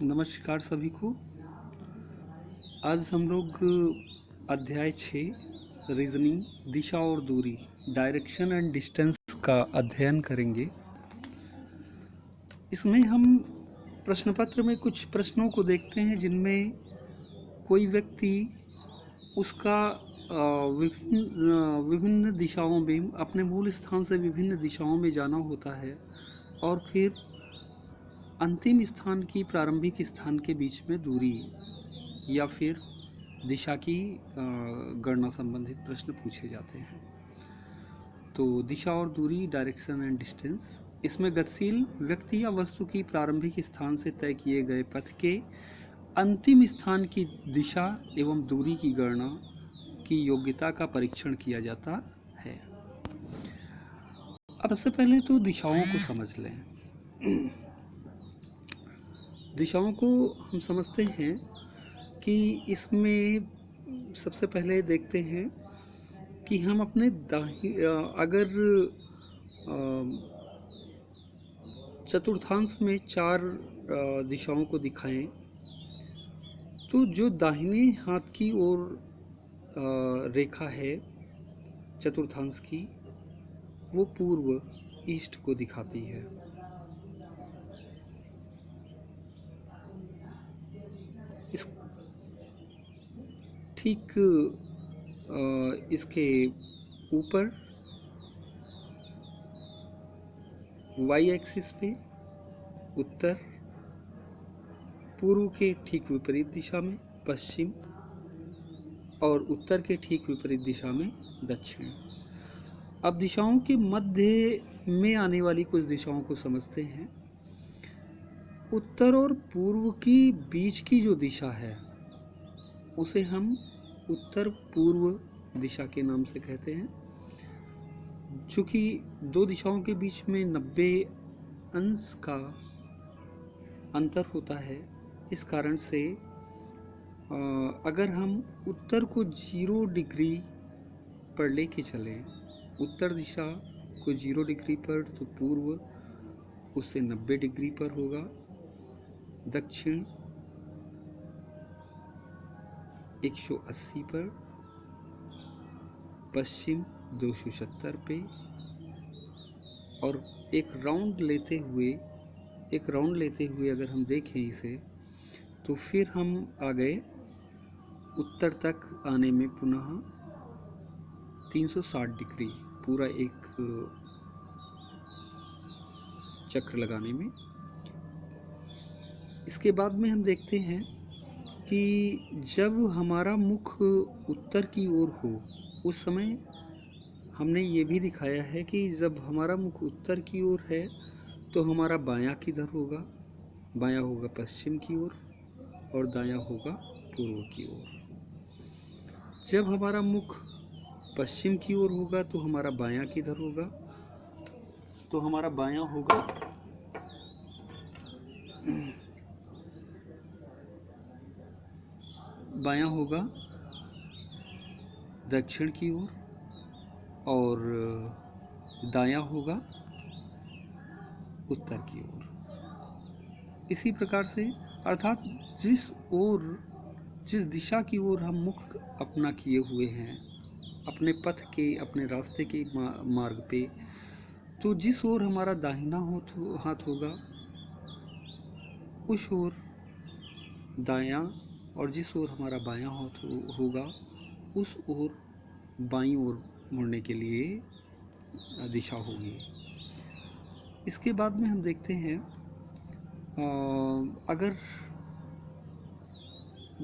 नमस्कार सभी को। आज हम लोग अध्याय 6 रीजनिंग दिशा और दूरी डायरेक्शन एंड डिस्टेंस का अध्ययन करेंगे। इसमें हम प्रश्न पत्र में कुछ प्रश्नों को देखते हैं जिनमें कोई व्यक्ति उसका विभिन्न दिशाओं में अपने मूल स्थान से विभिन्न दिशाओं में जाना होता है और फिर अंतिम स्थान की प्रारंभिक स्थान के बीच में दूरी या फिर दिशा की गणना संबंधित प्रश्न पूछे जाते हैं। तो दिशा और दूरी डायरेक्शन एंड डिस्टेंस, इसमें गतिशील व्यक्ति या वस्तु की प्रारंभिक स्थान से तय किए गए पथ के अंतिम स्थान की दिशा एवं दूरी की गणना की योग्यता का परीक्षण किया जाता है। अब सबसे पहले तो दिशाओं को समझ लें। दिशाओं को हम समझते हैं कि इसमें सबसे पहले देखते हैं कि हम अपने अगर चतुर्थांश में 4 दिशाओं को दिखाएं तो जो दाहिने हाथ की ओर रेखा है चतुर्थांश की, वो पूर्व ईस्ट को दिखाती है। इस ठीक इसके ऊपर वाई एक्सिस पे उत्तर, पूर्व के ठीक विपरीत दिशा में पश्चिम और उत्तर के ठीक विपरीत दिशा में दक्षिण। अब दिशाओं के मध्य में आने वाली कुछ दिशाओं को समझते हैं। उत्तर और पूर्व की बीच की जो दिशा है उसे हम उत्तर पूर्व दिशा के नाम से कहते हैं। चूँकि दो दिशाओं के बीच में 90 अंश का अंतर होता है, इस कारण से अगर हम उत्तर को 0 डिग्री पर लेके चलें, उत्तर दिशा को 0 डिग्री पर, तो पूर्व उससे 90 डिग्री पर होगा, दक्षिण 180 पर, पश्चिम 270 पे, और एक राउंड लेते हुए अगर हम देखें इसे, तो फिर हम आ गए उत्तर तक आने में पुनः 360 डिग्री, पूरा एक चक्र लगाने में। इसके बाद में हम देखते हैं कि जब हमारा मुख उत्तर की ओर हो, उस समय हमने ये भी दिखाया है कि जब हमारा मुख उत्तर की ओर है तो हमारा बायां किधर होगा? बायां होगा पश्चिम की ओर और दायां होगा पूर्व की ओर। जब हमारा मुख पश्चिम की ओर होगा तो हमारा बायां किधर होगा? तो हमारा बायां होगा दक्षिण की ओर और दायां होगा उत्तर की ओर। इसी प्रकार से अर्थात जिस दिशा की ओर हम मुख अपना किए हुए हैं अपने पथ के, अपने रास्ते के मार्ग पे, तो जिस ओर हमारा दाहिना हाथ होगा उस ओर दायां, और जिस ओर हमारा बायां हाथ होगा उस ओर बाईं ओर मुड़ने के लिए दिशा होगी। इसके बाद में हम देखते हैं अगर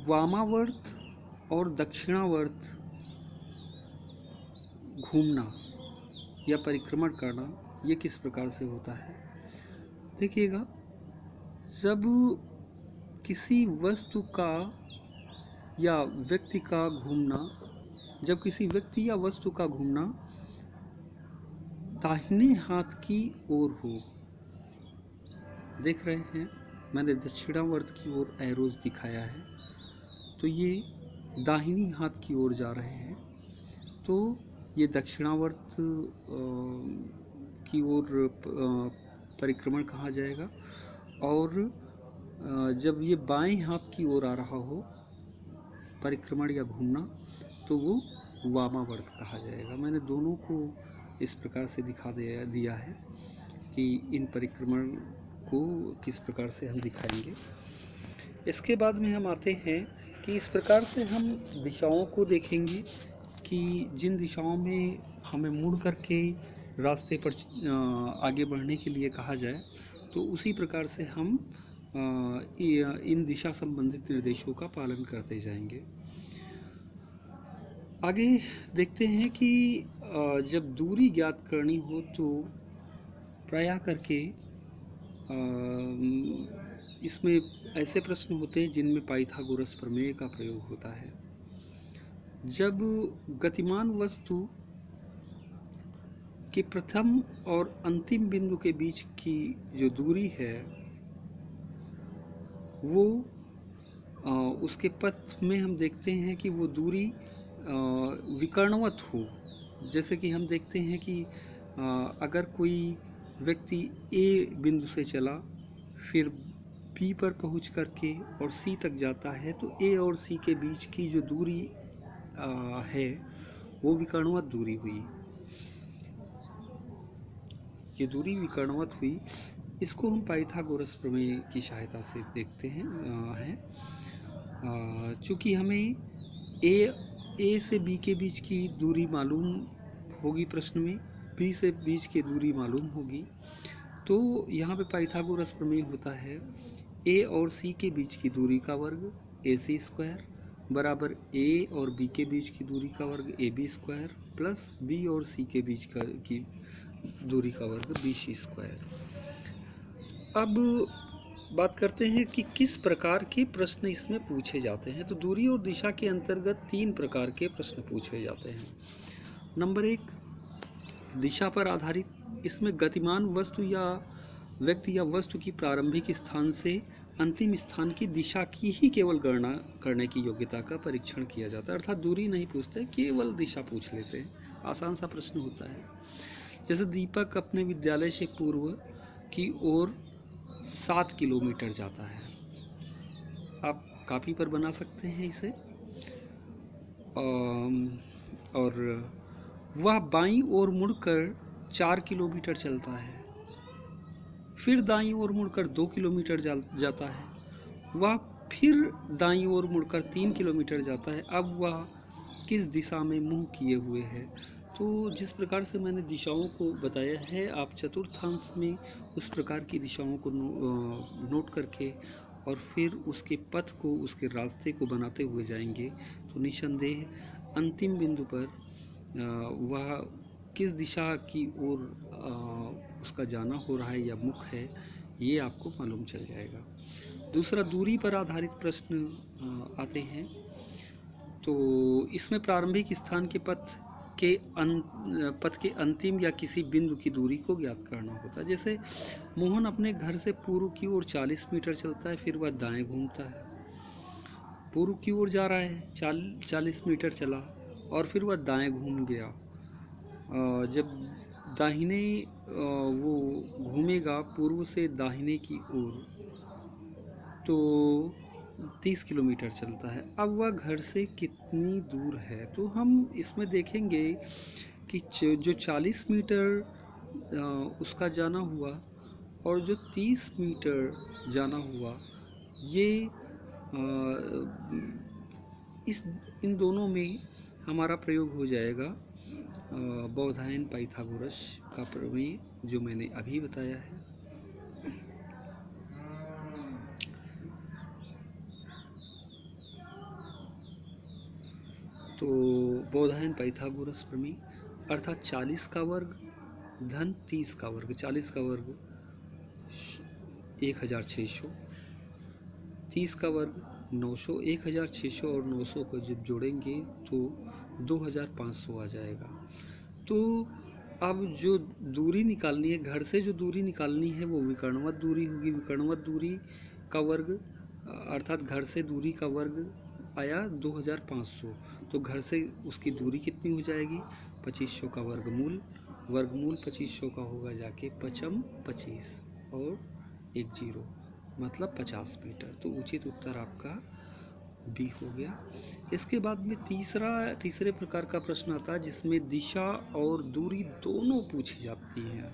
वामावर्त और दक्षिणावर्त घूमना या परिक्रमण करना, ये किस प्रकार से होता है। देखिएगा, जब किसी वस्तु का या व्यक्ति का घूमना, जब किसी व्यक्ति या वस्तु का घूमना दाहिने हाथ की ओर हो, देख रहे हैं मैंने दक्षिणावर्त की ओर एरोज दिखाया है, तो ये दाहिनी हाथ की ओर जा रहे हैं, तो ये दक्षिणावर्त की ओर परिक्रमण कहा जाएगा। और जब ये बाएं हाथ की ओर आ रहा हो परिक्रमण या घूमना, तो वो वामावर्त कहा जाएगा। मैंने दोनों को इस प्रकार से दिखा दिया है कि इन परिक्रमण को किस प्रकार से हम दिखाएंगे। इसके बाद में हम आते हैं कि इस प्रकार से हम दिशाओं को देखेंगे कि जिन दिशाओं में हमें मुड़ करके रास्ते पर आगे बढ़ने के लिए कहा जाए, तो उसी प्रकार से हम इन दिशा संबंधित निर्देशों का पालन करते जाएंगे। आगे देखते हैं कि जब दूरी ज्ञात करनी हो तो प्रायः करके इसमें ऐसे प्रश्न होते हैं जिनमें पाइथागोरस प्रमेय का प्रयोग होता है। जब गतिमान वस्तु के प्रथम और अंतिम बिंदु के बीच की जो दूरी है वो उसके पथ में हम देखते हैं कि वो दूरी विकर्णवत हो। जैसे कि हम देखते हैं कि अगर कोई व्यक्ति ए बिंदु से चला, फिर बी पर पहुंच करके और सी तक जाता है, तो ए और सी के बीच की जो दूरी है वो विकर्णवत दूरी हुई। ये दूरी विकर्णवत हुई, इसको हम पाइथागोरस प्रमेय की सहायता से देखते हैं। चूँकि हमें ए से बी के बीच की दूरी मालूम होगी प्रश्न में, बी से बीच की दूरी मालूम होगी, तो यहाँ पे पाइथागोरस प्रमेय होता है ए और सी के बीच की दूरी का वर्ग AC स्क्वायर बराबर ए और बी के बीच की दूरी का वर्ग AB स्क्वायर प्लस बी और सी के बीच की दूरी का वर्ग BC स्क्वायर। अब बात करते हैं कि किस प्रकार के प्रश्न इसमें पूछे जाते हैं। तो दूरी और दिशा के अंतर्गत 3 प्रकार के प्रश्न पूछे जाते हैं। नंबर 1, दिशा पर आधारित। इसमें गतिमान वस्तु या व्यक्ति या वस्तु की प्रारंभिक स्थान से अंतिम स्थान की दिशा की ही केवल गणना करने की योग्यता का परीक्षण किया जाता है। अर्थात दूरी नहीं पूछते, केवल दिशा पूछ लेते हैं। आसान सा प्रश्न होता है। जैसे दीपक अपने विद्यालय से पूर्व की ओर 7 किलोमीटर जाता है। आप कापी पर बना सकते हैं इसे। और वह बाईं ओर मुड़कर 4 किलोमीटर चलता है, फिर दाईं ओर मुड़कर 2 किलोमीटर जाता है, वह फिर दाईं ओर मुड़कर 3 किलोमीटर जाता है। अब वह किस दिशा में मुंह किए हुए है। तो जिस प्रकार से मैंने दिशाओं को बताया है, आप चतुर्थांश में उस प्रकार की दिशाओं को नोट करके और फिर उसके पथ को, उसके रास्ते को बनाते हुए जाएंगे, तो निसंदेह अंतिम बिंदु पर वह किस दिशा की ओर उसका जाना हो रहा है या मुख है, ये आपको मालूम चल जाएगा। दूसरा, दूरी पर आधारित प्रश्न आते हैं। तो इसमें प्रारंभिक स्थान के पथ के अंतिम या किसी बिंदु की दूरी को ज्ञात करना होता है। जैसे मोहन अपने घर से पूर्व की ओर 40 मीटर चलता है, फिर वह दाएं घूमता है। पूर्व की ओर जा रहा है, 40 मीटर चला और फिर वह दाएं घूम गया। जब दाहिने वो घूमेगा पूर्व से दाहिने की ओर, तो 30 किलोमीटर चलता है। अब वह घर से कितनी दूर है, तो हम इसमें देखेंगे कि जो 40 मीटर उसका जाना हुआ और जो 30 मीटर जाना हुआ, ये इन दोनों में हमारा प्रयोग हो जाएगा बौधायन पाइथागोरस का प्रमेय, जो मैंने अभी बताया है। तो बौधायन पाइथागोरस प्रमेय अर्थात 40 का वर्ग धन 30 का वर्ग, 40 का वर्ग 1600, 30 का वर्ग 900, 1600 और 900 को जब जोड़ेंगे तो 2500 आ जाएगा। तो अब जो दूरी निकालनी है, घर से जो दूरी निकालनी है, वो विकर्णवत दूरी होगी। विकर्णवत दूरी का वर्ग अर्थात घर से दूरी का वर्ग आया 2500, तो घर से उसकी दूरी कितनी हो जाएगी, 2500 का वर्गमूल 2500 का होगा जाके 5×25 और 1 0, मतलब 50 मीटर। तो उचित उत्तर आपका बी हो गया। इसके बाद में तीसरे प्रकार का प्रश्न आता है जिसमें दिशा और दूरी दोनों पूछी जाती हैं।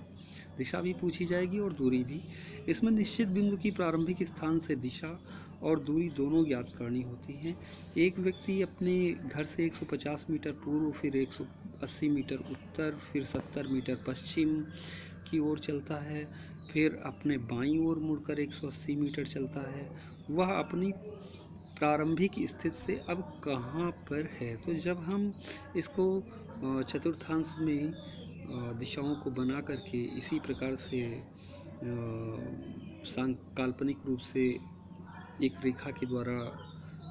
दिशा भी पूछी जाएगी और दूरी भी। इसमें निश्चित बिंदु की प्रारंभिक स्थान से दिशा और दूरी दोनों ज्ञात करनी होती हैं। एक व्यक्ति अपने घर से 150 मीटर पूर्व, फिर 180 मीटर उत्तर, फिर 70 मीटर पश्चिम की ओर चलता है, फिर अपने बाईं ओर मुड़कर 180 मीटर चलता है। वह अपनी प्रारंभिक स्थिति से अब कहाँ पर है। तो जब हम इसको चतुर्थांश में दिशाओं को बना करके इसी प्रकार से काल्पनिक रूप से एक रेखा के द्वारा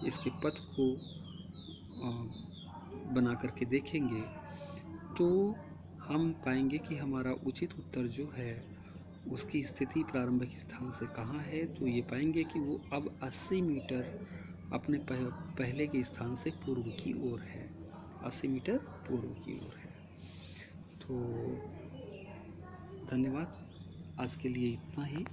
इसके पथ को बना करके देखेंगे तो हम पाएंगे कि हमारा उचित उत्तर जो है उसकी स्थिति प्रारंभिक स्थान से कहाँ है। तो ये पाएंगे कि वो अब 80 मीटर अपने पहले के स्थान से पूर्व की ओर है, 80 मीटर पूर्व की ओर है। तो धन्यवाद, आज के लिए इतना ही।